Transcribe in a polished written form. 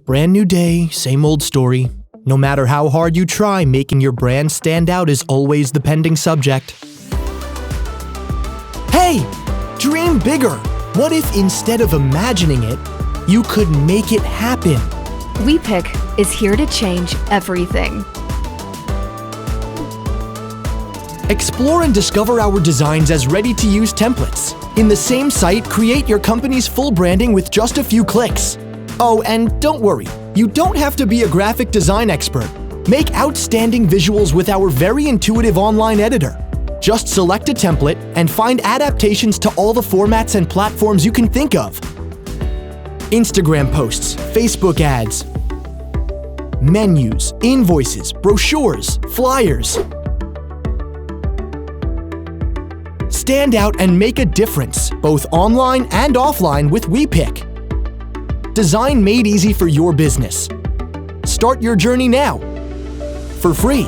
brand new day, same old story. No matter how hard you try, making your brand stand out is always the pending subject. Hey! Dream bigger! What if instead of imagining it, you could make it happen? Wepik is here to change everything. Explore and discover our designs as ready-to-use templates. In the same site, create your company's full branding with just a few clicks. Oh, and don't worry, you don't have to be a graphic design expert. Make outstanding visuals with our very intuitive online editor. Just select a template and find adaptations to all the formats and platforms you can think of. Instagram posts, Facebook ads, menus, invoices, brochures, flyers. Stand out and make a difference, both online and offline with Wepik. Design made easy for your business. Start your journey now, for free.